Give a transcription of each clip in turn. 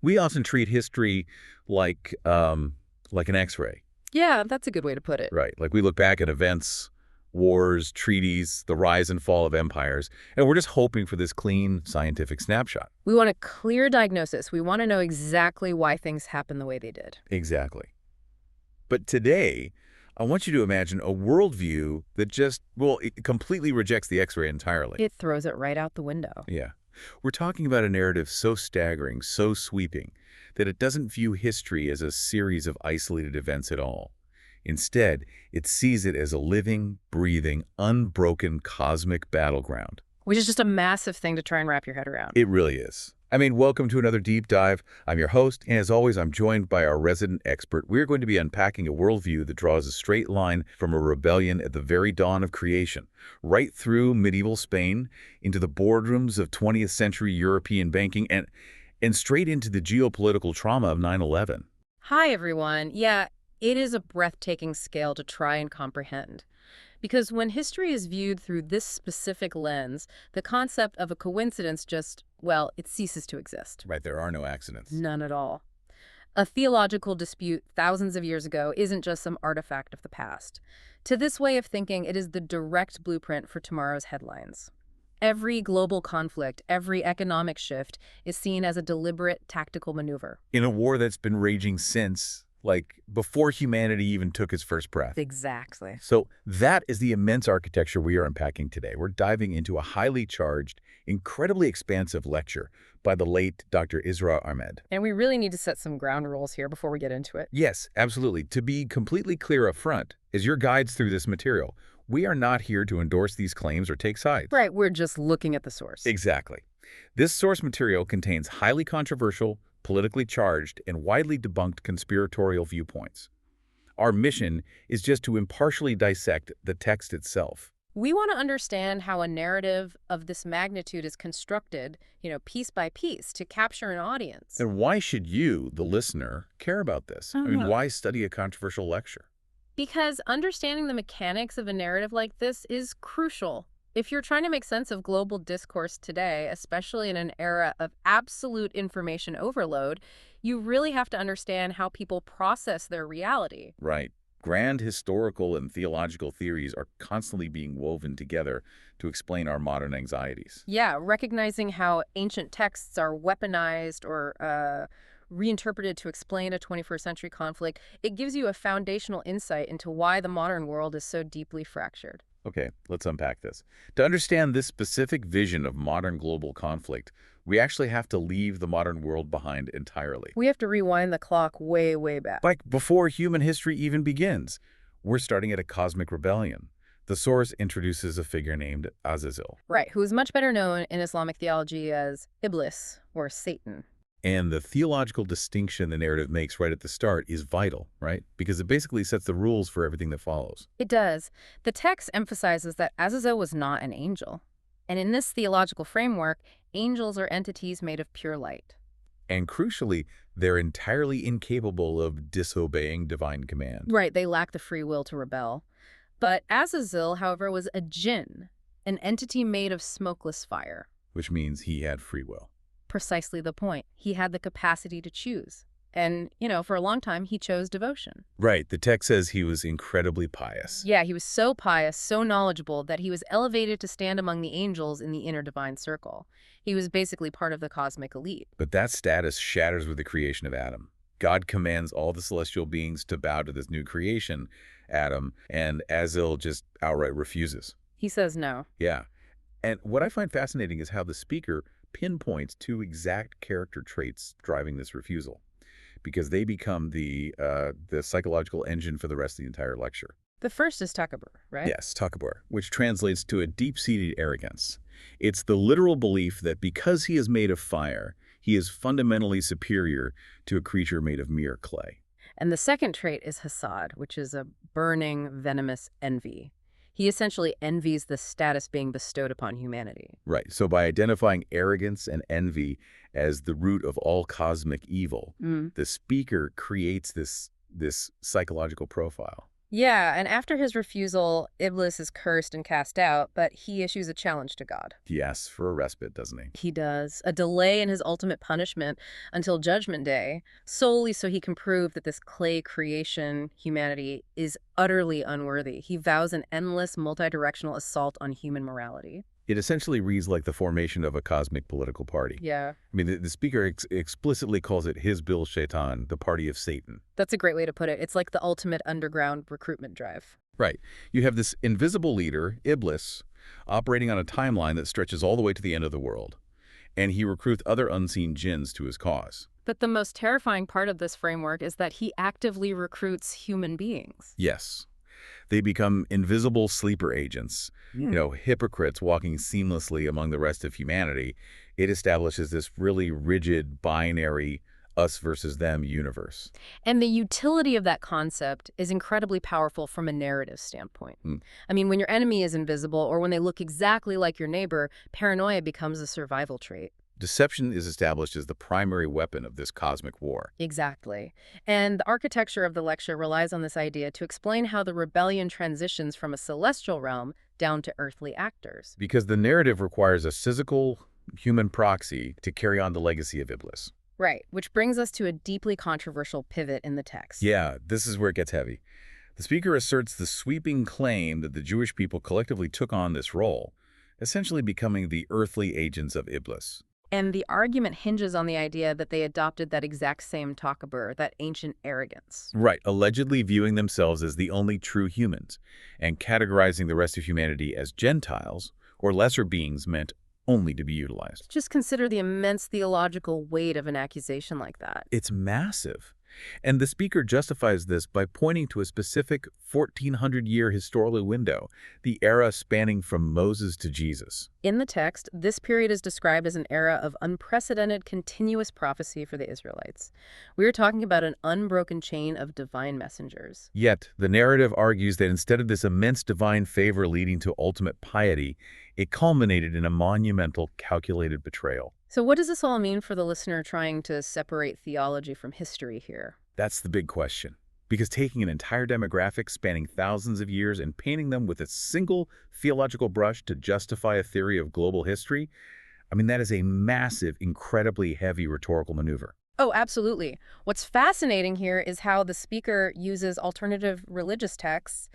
We often treat history like an X-ray. Yeah, that's a good way to put it. Right. Like we look back at events, wars, treaties, the rise and fall of empires, and we're just hoping for this clean scientific snapshot. We want a clear diagnosis. We want to know exactly why things happen the way they did. Exactly. But today, I want you to imagine a worldview that just, well, it completely rejects the X-ray entirely. It throws it right out the window. Yeah. We're talking about a narrative so staggering, so sweeping, that it doesn't view history as a series of isolated events at all. Instead, it sees it as a living, breathing, unbroken cosmic battleground. Which is just a massive thing to try and wrap your head around. It really is. I mean, welcome to another deep dive. I'm your host, and as always, I'm joined by our resident expert. We're going to be unpacking a worldview that draws a straight line from a rebellion at the very dawn of creation, right through medieval Spain, into the boardrooms of 20th century European banking, and straight into the geopolitical trauma of 9/11. Hi, everyone. Yeah, it is a breathtaking scale to try and comprehend. Because when history is viewed through this specific lens, the concept of a coincidence just, well, it ceases to exist. Right, there are no accidents. None at all. A theological dispute thousands of years ago isn't just some artifact of the past. To this way of thinking, it is the direct blueprint for tomorrow's headlines. Every global conflict, every economic shift is seen as a deliberate tactical maneuver. In a war that's been raging since, like, before humanity even took its first breath. Exactly. So that is the immense architecture we are unpacking today. We're diving into a highly charged, incredibly expansive lecture by the late Dr. Israr Ahmed. And we really need to set some ground rules here before we get into it. Yes, absolutely. To be completely clear up front, as your guides through this material, we are not here to endorse these claims or take sides. Right, we're just looking at the source. Exactly. This source material contains highly controversial, politically charged, and widely debunked conspiratorial viewpoints. Our mission is just to impartially dissect the text itself. We want to understand how a narrative of this magnitude is constructed, piece by piece, to capture an audience. And why should you, the listener, care about this? I mean, why study a controversial lecture? Because understanding the mechanics of a narrative like this is crucial. If you're trying to make sense of global discourse today, especially in an era of absolute information overload, you really have to understand how people process their reality. Right. Grand historical and theological theories are constantly being woven together to explain our modern anxieties. Yeah, recognizing how ancient texts are weaponized or reinterpreted to explain a 21st century conflict, it gives you a foundational insight into why the modern world is so deeply fractured. Okay, let's unpack this. To understand this specific vision of modern global conflict, we actually have to leave the modern world behind entirely. We have to rewind the clock way, way back. Like before human history even begins. We're starting at a cosmic rebellion. The source introduces a figure named Azazel. Right, who is much better known in Islamic theology as Iblis, or Satan. And the theological distinction the narrative makes right at the start is vital, right? Because it basically sets the rules for everything that follows. It does. The text emphasizes that Azazel was not an angel. And in this theological framework, angels are entities made of pure light. And crucially, they're entirely incapable of disobeying divine command. Right, they lack the free will to rebel. But Azazel, however, was a jinn, an entity made of smokeless fire. Which means he had free will. Precisely the point. He had the capacity to choose. And, for a long time, he chose devotion. Right. The text says he was incredibly pious. Yeah, he was so pious, so knowledgeable, that he was elevated to stand among the angels in the inner divine circle. He was basically part of the cosmic elite. But that status shatters with the creation of Adam. God commands all the celestial beings to bow to this new creation, Adam, and Azazel just outright refuses. He says no. Yeah. And what I find fascinating is how the speaker pinpoints two exact character traits driving this refusal, because they become the psychological engine for the rest of the entire lecture. The first is takabur, right? Yes, takabur, which translates to a deep-seated arrogance. It's the literal belief that because he is made of fire, he is fundamentally superior to a creature made of mere clay. And the second trait is hasad, which is a burning, venomous envy. He essentially envies the status being bestowed upon humanity. Right. So by identifying arrogance and envy as the root of all cosmic evil, the speaker creates this psychological profile. Yeah, and after his refusal, Iblis is cursed and cast out, but he issues a challenge to God. He asks for a respite, doesn't he? He does. A delay in his ultimate punishment until Judgment Day, solely so he can prove that this clay creation, humanity, is utterly unworthy. He vows an endless, multi-directional assault on human morality. It essentially reads like the formation of a cosmic political party. Yeah, I mean, the speaker explicitly calls it Hizbil Shaitan, the party of Satan. that's a great way to put it. It's like the ultimate underground recruitment drive. Right. You have this invisible leader, Iblis, operating on a timeline that stretches all the way to the end of the world. And he recruits other unseen jinns to his cause. But the most terrifying part of this framework is that he actively recruits human beings. Yes. They become invisible sleeper agents, hypocrites walking seamlessly among the rest of humanity. It establishes this really rigid, binary, us versus them universe. And the utility of that concept is incredibly powerful from a narrative standpoint. I mean, when your enemy is invisible or when they look exactly like your neighbor, paranoia becomes a survival trait. Deception is established as the primary weapon of this cosmic war. Exactly. And the architecture of the lecture relies on this idea to explain how the rebellion transitions from a celestial realm down to earthly actors. Because the narrative requires a physical human proxy to carry on the legacy of Iblis. Right, which brings us to a deeply controversial pivot in the text. Yeah, this is where it gets heavy. The speaker asserts the sweeping claim that the Jewish people collectively took on this role, essentially becoming the earthly agents of Iblis. And the argument hinges on the idea that they adopted that exact same takabur, that ancient arrogance. Right, allegedly viewing themselves as the only true humans, and categorizing the rest of humanity as Gentiles, or lesser beings meant only to be utilized. Just consider the immense theological weight of an accusation like that. It's massive. And the speaker justifies this by pointing to a specific 1400-year historical window, the era spanning from Moses to Jesus. In the text, this period is described as an era of unprecedented continuous prophecy for the Israelites. We are talking about an unbroken chain of divine messengers. Yet, the narrative argues that instead of this immense divine favor leading to ultimate piety, it culminated in a monumental, calculated betrayal. So what does this all mean for the listener trying to separate theology from history here? That's the big question. Because taking an entire demographic spanning thousands of years and painting them with a single theological brush to justify a theory of global history, I mean, that is a massive, incredibly heavy rhetorical maneuver. Oh, absolutely. What's fascinating here is how the speaker uses alternative religious texts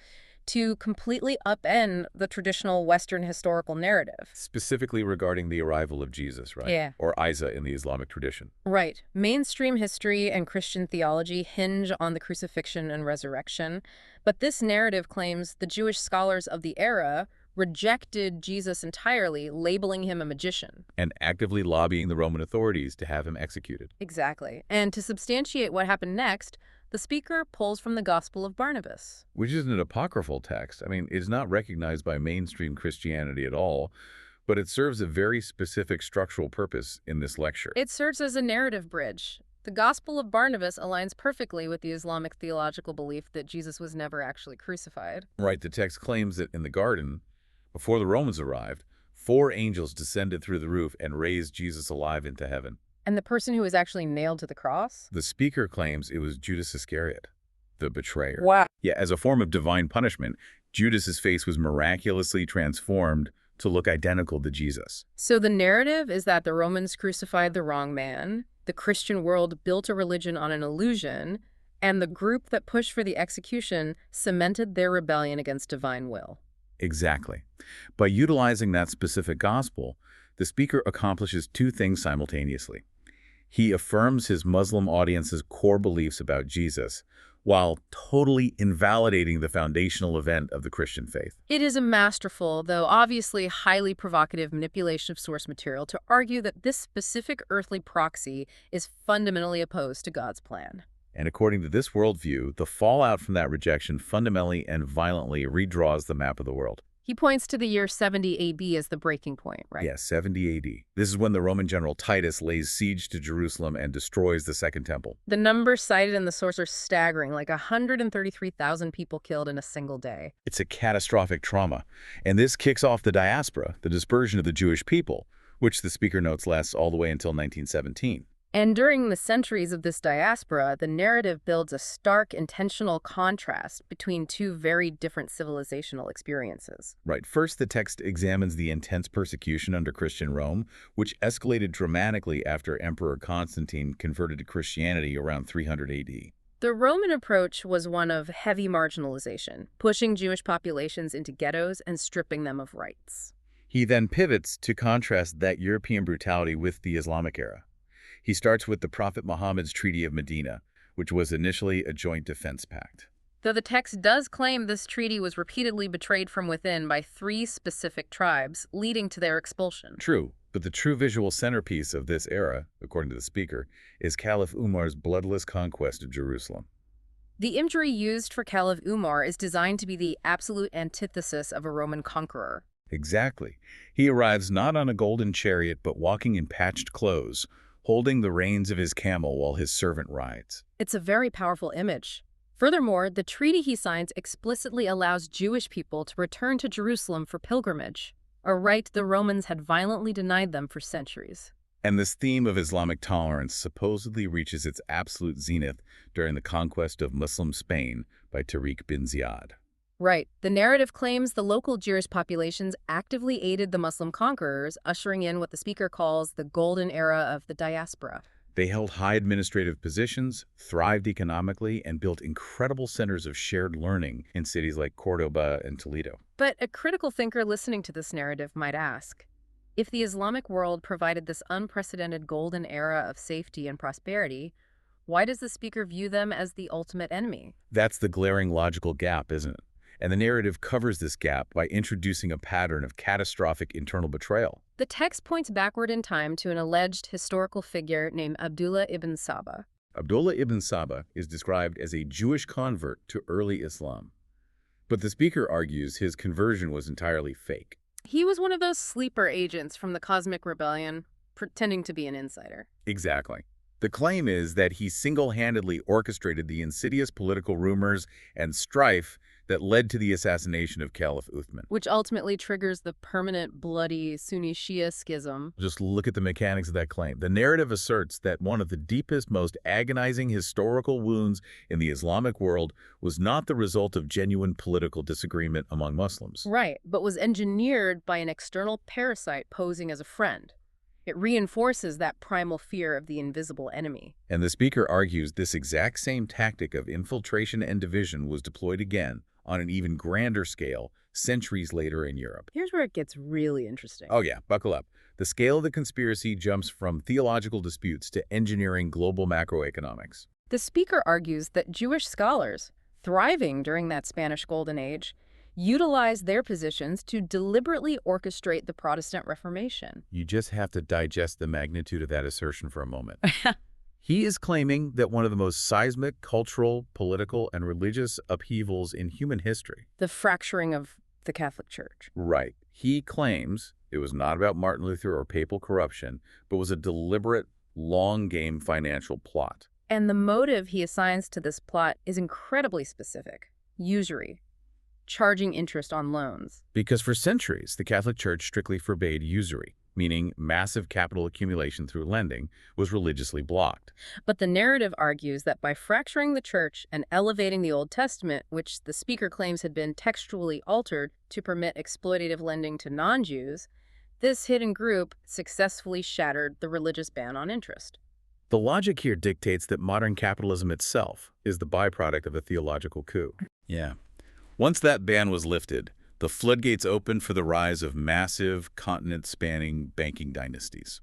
to completely upend the traditional Western historical narrative. Specifically regarding the arrival of Jesus, right? Yeah. Or Isa in the Islamic tradition. Right. Mainstream history and Christian theology hinge on the crucifixion and resurrection, but this narrative claims the Jewish scholars of the era rejected Jesus entirely, labeling him a magician. And actively lobbying the Roman authorities to have him executed. Exactly. And to substantiate what happened next, the speaker pulls from the Gospel of Barnabas. Which is an apocryphal text. I mean, it's not recognized by mainstream Christianity at all, but it serves a very specific structural purpose in this lecture. It serves as a narrative bridge. The Gospel of Barnabas aligns perfectly with the Islamic theological belief that Jesus was never actually crucified. Right, the text claims that in the garden, before the Romans arrived, 4 angels descended through the roof and raised Jesus alive into heaven. And the person who was actually nailed to the cross? The speaker claims it was Judas Iscariot, the betrayer. Wow. Yeah, as a form of divine punishment, Judas's face was miraculously transformed to look identical to Jesus. So the narrative is that the Romans crucified the wrong man, the Christian world built a religion on an illusion, and the group that pushed for the execution cemented their rebellion against divine will. Exactly. By utilizing that specific gospel, the speaker accomplishes 2 things simultaneously. He affirms his Muslim audience's core beliefs about Jesus, while totally invalidating the foundational event of the Christian faith. It is a masterful, though obviously highly provocative manipulation of source material to argue that this specific earthly proxy is fundamentally opposed to God's plan. And according to this worldview, the fallout from that rejection fundamentally and violently redraws the map of the world. He points to the year 70 A.D. as the breaking point, right? Yes, 70 A.D. This is when the Roman general Titus lays siege to Jerusalem and destroys the Second Temple. The numbers cited in the source are staggering, like 133,000 people killed in a single day. It's a catastrophic trauma, and this kicks off the diaspora, the dispersion of the Jewish people, which the speaker notes lasts all the way until 1917. And during the centuries of this diaspora, the narrative builds a stark, intentional contrast between two very different civilizational experiences. Right. First, the text examines the intense persecution under Christian Rome, which escalated dramatically after Emperor Constantine converted to Christianity around 300 AD. The Roman approach was one of heavy marginalization, pushing Jewish populations into ghettos and stripping them of rights. He then pivots to contrast that European brutality with the Islamic era. He starts with the Prophet Muhammad's Treaty of Medina, which was initially a joint defense pact. Though the text does claim this treaty was repeatedly betrayed from within by three specific tribes, leading to their expulsion. True, but the true visual centerpiece of this era, according to the speaker, is Caliph Umar's bloodless conquest of Jerusalem. The imagery used for Caliph Umar is designed to be the absolute antithesis of a Roman conqueror. Exactly. He arrives not on a golden chariot but walking in patched clothes, holding the reins of his camel while his servant rides. It's a very powerful image. Furthermore, the treaty he signs explicitly allows Jewish people to return to Jerusalem for pilgrimage, a right the Romans had violently denied them for centuries. And this theme of Islamic tolerance supposedly reaches its absolute zenith during the conquest of Muslim Spain by Tariq bin Ziyad. Right. The narrative claims the local Jewish populations actively aided the Muslim conquerors, ushering in what the speaker calls the golden era of the diaspora. They held high administrative positions, thrived economically, and built incredible centers of shared learning in cities like Cordoba and Toledo. But a critical thinker listening to this narrative might ask, if the Islamic world provided this unprecedented golden era of safety and prosperity, why does the speaker view them as the ultimate enemy? That's the glaring logical gap, isn't it? And the narrative covers this gap by introducing a pattern of catastrophic internal betrayal. The text points backward in time to an alleged historical figure named Abdullah ibn Saba. Abdullah ibn Saba is described as a Jewish convert to early Islam. But the speaker argues his conversion was entirely fake. He was one of those sleeper agents from the Cosmic Rebellion, pretending to be an insider. Exactly. The claim is that he single-handedly orchestrated the insidious political rumors and strife that led to the assassination of Caliph Uthman. Which ultimately triggers the permanent bloody Sunni-Shia schism. Just look at the mechanics of that claim. The narrative asserts that one of the deepest, most agonizing historical wounds in the Islamic world was not the result of genuine political disagreement among Muslims. Right, but was engineered by an external parasite posing as a friend. It reinforces that primal fear of the invisible enemy. And the speaker argues this exact same tactic of infiltration and division was deployed again on an even grander scale centuries later in Europe. Here's where it gets really interesting. Oh yeah, buckle up. The scale of the conspiracy jumps from theological disputes to engineering global macroeconomics. The speaker argues that Jewish scholars, thriving during that Spanish Golden Age, utilized their positions to deliberately orchestrate the Protestant Reformation. You just have to digest the magnitude of that assertion for a moment. He is claiming that one of the most seismic cultural, political, and religious upheavals in human history. The fracturing of the Catholic Church. Right. He claims it was not about Martin Luther or papal corruption, but was a deliberate, long-game financial plot. And the motive he assigns to this plot is incredibly specific. Usury. Charging interest on loans. Because for centuries, the Catholic Church strictly forbade usury, meaning massive capital accumulation through lending, was religiously blocked. But the narrative argues that by fracturing the church and elevating the Old Testament, which the speaker claims had been textually altered to permit exploitative lending to non-Jews, this hidden group successfully shattered the religious ban on interest. The logic here dictates that modern capitalism itself is the byproduct of a theological coup. Yeah. Once that ban was lifted, the floodgates opened for the rise of massive, continent-spanning banking dynasties.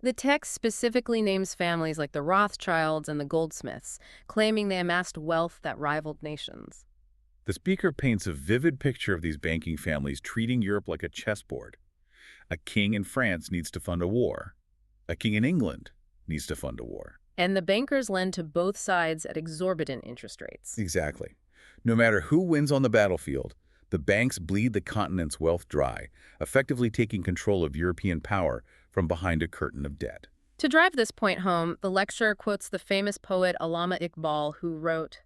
The text specifically names families like the Rothschilds and the Goldsmiths, claiming they amassed wealth that rivaled nations. The speaker paints a vivid picture of these banking families treating Europe like a chessboard. A king in France needs to fund a war. A king in England needs to fund a war. And the bankers lend to both sides at exorbitant interest rates. Exactly. No matter who wins on the battlefield, the banks bleed the continent's wealth dry, effectively taking control of European power from behind a curtain of debt. To drive this point home, the lecturer quotes the famous poet Allama Iqbal, who wrote,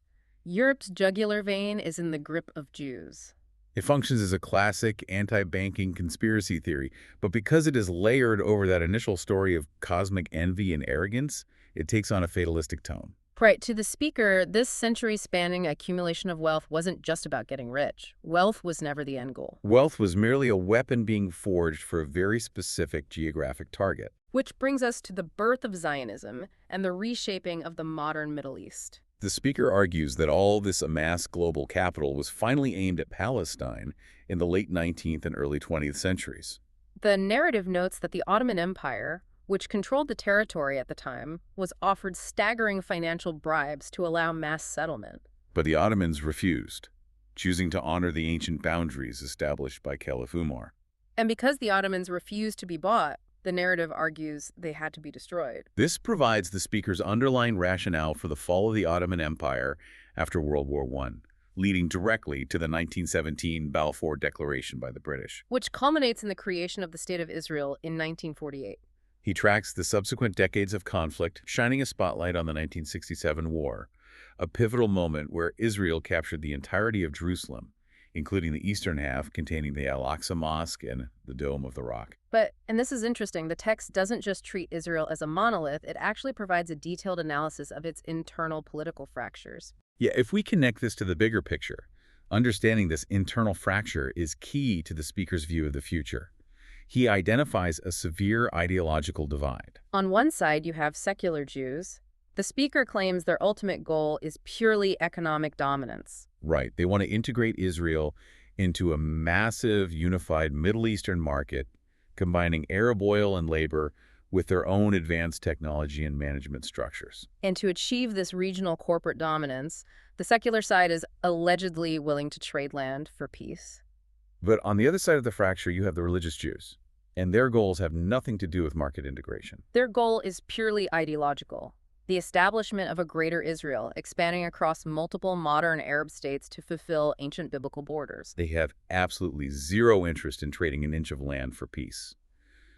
"Europe's jugular vein is in the grip of Jews." It functions as a classic anti-banking conspiracy theory, but because it is layered over that initial story of cosmic envy and arrogance, it takes on a fatalistic tone. Right, to the speaker, this century-spanning accumulation of wealth wasn't just about getting rich. Wealth was never the end goal. Wealth was merely a weapon being forged for a very specific geographic target. Which brings us to the birth of Zionism and the reshaping of the modern Middle East. The speaker argues that all this amassed global capital was finally aimed at Palestine in the late 19th and early 20th centuries. The narrative notes that the Ottoman Empire, which controlled the territory at the time, was offered staggering financial bribes to allow mass settlement. But the Ottomans refused, choosing to honor the ancient boundaries established by Caliph Umar. And because the Ottomans refused to be bought, the narrative argues they had to be destroyed. This provides the speaker's underlying rationale for the fall of the Ottoman Empire after World War I, leading directly to the 1917 Balfour Declaration by the British. Which culminates in the creation of the State of Israel in 1948. He tracks the subsequent decades of conflict, shining a spotlight on the 1967 war, a pivotal moment where Israel captured the entirety of Jerusalem, including the eastern half containing the Al-Aqsa Mosque and the Dome of the Rock. But, and this is interesting, the text doesn't just treat Israel as a monolith, it actually provides a detailed analysis of its internal political fractures. Yeah, if we connect this to the bigger picture, understanding this internal fracture is key to the speaker's view of the future. He identifies a severe ideological divide. On one side, you have secular Jews. The speaker claims their ultimate goal is purely economic dominance. Right. They want to integrate Israel into a massive, unified Middle Eastern market, combining Arab oil and labor with their own advanced technology and management structures. And to achieve this regional corporate dominance, the secular side is allegedly willing to trade land for peace. But on the other side of the fracture, you have the religious Jews, and their goals have nothing to do with market integration. Their goal is purely ideological. The establishment of a greater Israel, expanding across multiple modern Arab states to fulfill ancient biblical borders. They have absolutely zero interest in trading an inch of land for peace.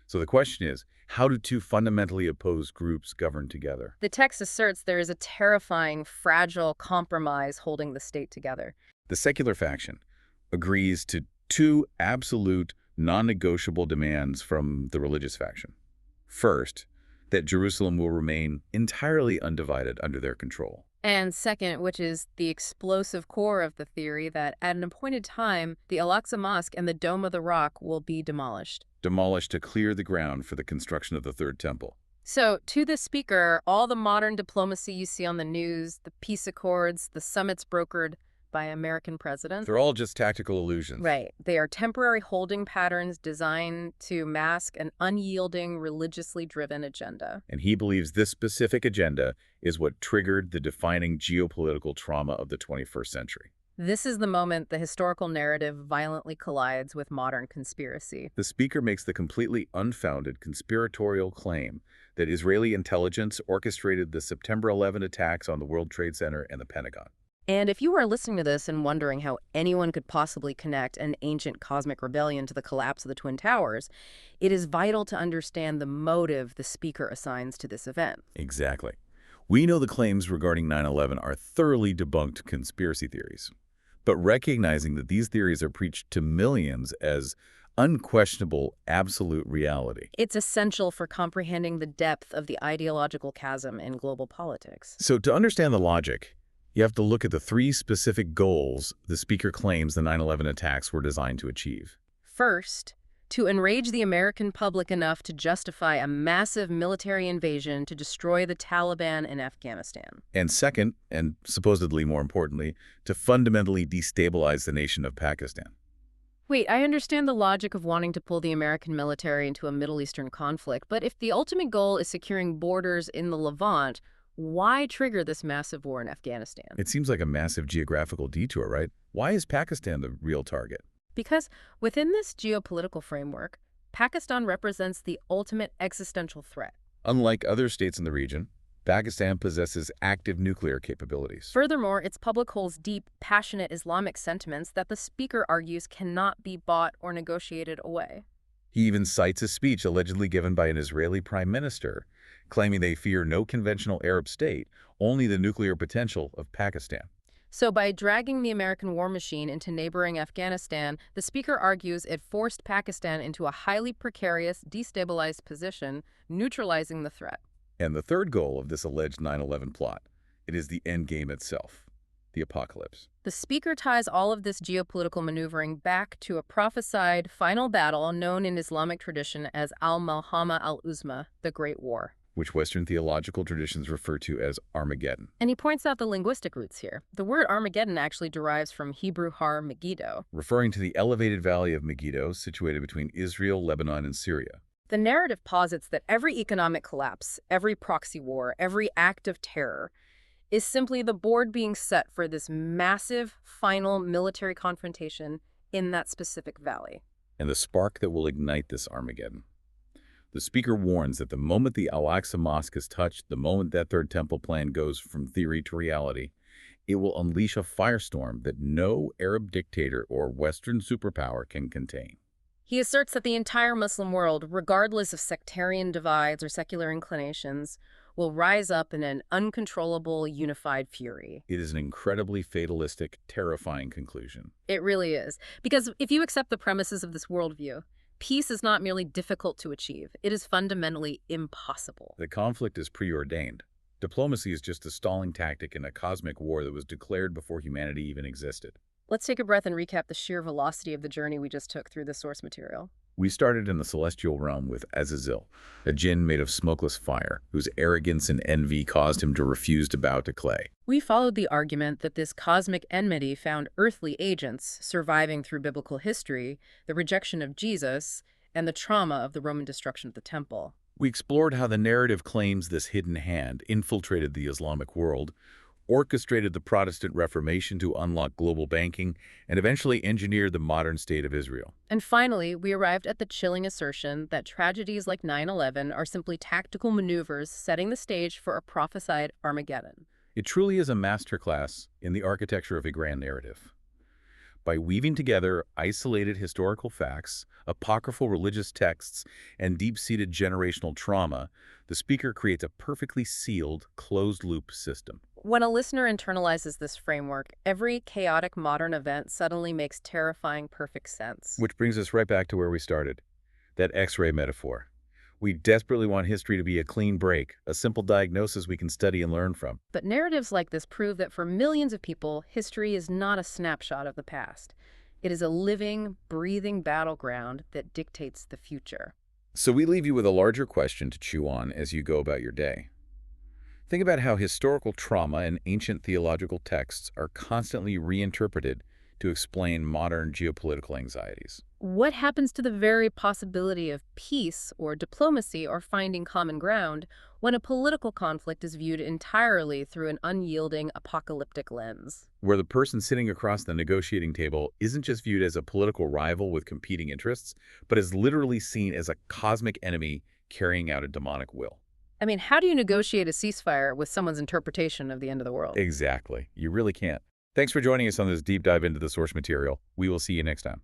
So the question is, how do two fundamentally opposed groups govern together? The text asserts there is a terrifying, fragile compromise holding the state together. The secular faction agrees to two absolute, non-negotiable demands from the religious faction. First, that Jerusalem will remain entirely undivided under their control. And second, which is the explosive core of the theory, that at an appointed time, the Al-Aqsa Mosque and the Dome of the Rock will be demolished. Demolished to clear the ground for the construction of the Third Temple. So, to the speaker, all the modern diplomacy you see on the news, the peace accords, the summits brokered by American presidents. They're all just tactical illusions. Right. They are temporary holding patterns designed to mask an unyielding, religiously driven agenda. And he believes this specific agenda is what triggered the defining geopolitical trauma of the 21st century. This is the moment the historical narrative violently collides with modern conspiracy. The speaker makes the completely unfounded conspiratorial claim that Israeli intelligence orchestrated the September 11 attacks on the World Trade Center and the Pentagon. And if you are listening to this and wondering how anyone could possibly connect an ancient cosmic rebellion to the collapse of the Twin Towers, it is vital to understand the motive the speaker assigns to this event. Exactly. We know the claims regarding 9/11 are thoroughly debunked conspiracy theories. But recognizing that these theories are preached to millions as unquestionable, absolute reality. It's essential for comprehending the depth of the ideological chasm in global politics. So to understand the logic, you have to look at the three specific goals the speaker claims the 9/11 attacks were designed to achieve. First, to enrage the American public enough to justify a massive military invasion to destroy the Taliban in Afghanistan. And second, and supposedly more importantly, to fundamentally destabilize the nation of Pakistan. Wait, I understand the logic of wanting to pull the American military into a Middle Eastern conflict, but if the ultimate goal is securing borders in the Levant, why trigger this massive war in Afghanistan? It seems like a massive geographical detour, right? Why is Pakistan the real target? Because within this geopolitical framework, Pakistan represents the ultimate existential threat. Unlike other states in the region, Pakistan possesses active nuclear capabilities. Furthermore, its public holds deep, passionate Islamic sentiments that the speaker argues cannot be bought or negotiated away. He even cites a speech allegedly given by an Israeli prime minister, claiming they fear no conventional Arab state, only the nuclear potential of Pakistan. So by dragging the American war machine into neighboring Afghanistan, the speaker argues it forced Pakistan into a highly precarious, destabilized position, neutralizing the threat. And the third goal of this alleged 9/11 plot, it is the end game itself, the apocalypse. The speaker ties all of this geopolitical maneuvering back to a prophesied final battle known in Islamic tradition as al-Malhama al-Uzma, the Great War, Which Western theological traditions refer to as Armageddon, and he points out the linguistic roots here. The word Armageddon actually derives from Hebrew har Megiddo. referring to the elevated valley of Megiddo situated between Israel, Lebanon, and Syria. The narrative posits that every economic collapse, every proxy war, every act of terror is simply the board being set for this massive final military confrontation in that specific valley. And the spark that will ignite this Armageddon. The speaker warns that the moment the Al-Aqsa Mosque is touched, the moment that Third Temple plan goes from theory to reality, it will unleash a firestorm that no Arab dictator or Western superpower can contain. He asserts that the entire Muslim world, regardless of sectarian divides or secular inclinations, will rise up in an uncontrollable, unified fury. It is an incredibly fatalistic, terrifying conclusion. It really is. Because if you accept the premises of this worldview, peace is not merely difficult to achieve, it is fundamentally impossible. The conflict is preordained. Diplomacy is just a stalling tactic in a cosmic war that was declared before humanity even existed. Let's take a breath and recap the sheer velocity of the journey we just took through the source material. We started in the celestial realm with Azazel, a jinn made of smokeless fire, whose arrogance and envy caused him to refuse to bow to clay. We followed the argument that this cosmic enmity found earthly agents surviving through biblical history, the rejection of Jesus, and the trauma of the Roman destruction of the temple. We explored how the narrative claims this hidden hand infiltrated the Islamic world, orchestrated the Protestant Reformation to unlock global banking, and eventually engineered the modern state of Israel. And finally, we arrived at the chilling assertion that tragedies like 9/11 are simply tactical maneuvers setting the stage for a prophesied Armageddon. It truly is a masterclass in the architecture of a grand narrative. By weaving together isolated historical facts, apocryphal religious texts, and deep-seated generational trauma, the speaker creates a perfectly sealed, closed-loop system. When a listener internalizes this framework, every chaotic modern event suddenly makes terrifying perfect sense. Which brings us right back to where we started, that X-ray metaphor. We desperately want history to be a clean break, a simple diagnosis we can study and learn from. But narratives like this prove that for millions of people, history is not a snapshot of the past. It is a living, breathing battleground that dictates the future. So we leave you with a larger question to chew on as you go about your day. Think about how historical trauma and ancient theological texts are constantly reinterpreted to explain modern geopolitical anxieties. What happens to the very possibility of peace or diplomacy or finding common ground when a political conflict is viewed entirely through an unyielding apocalyptic lens? Where the person sitting across the negotiating table isn't just viewed as a political rival with competing interests, but is literally seen as a cosmic enemy carrying out a demonic will. I mean, how do you negotiate a ceasefire with someone's interpretation of the end of the world? Exactly. You really can't. Thanks for joining us on this deep dive into the source material. We will see you next time.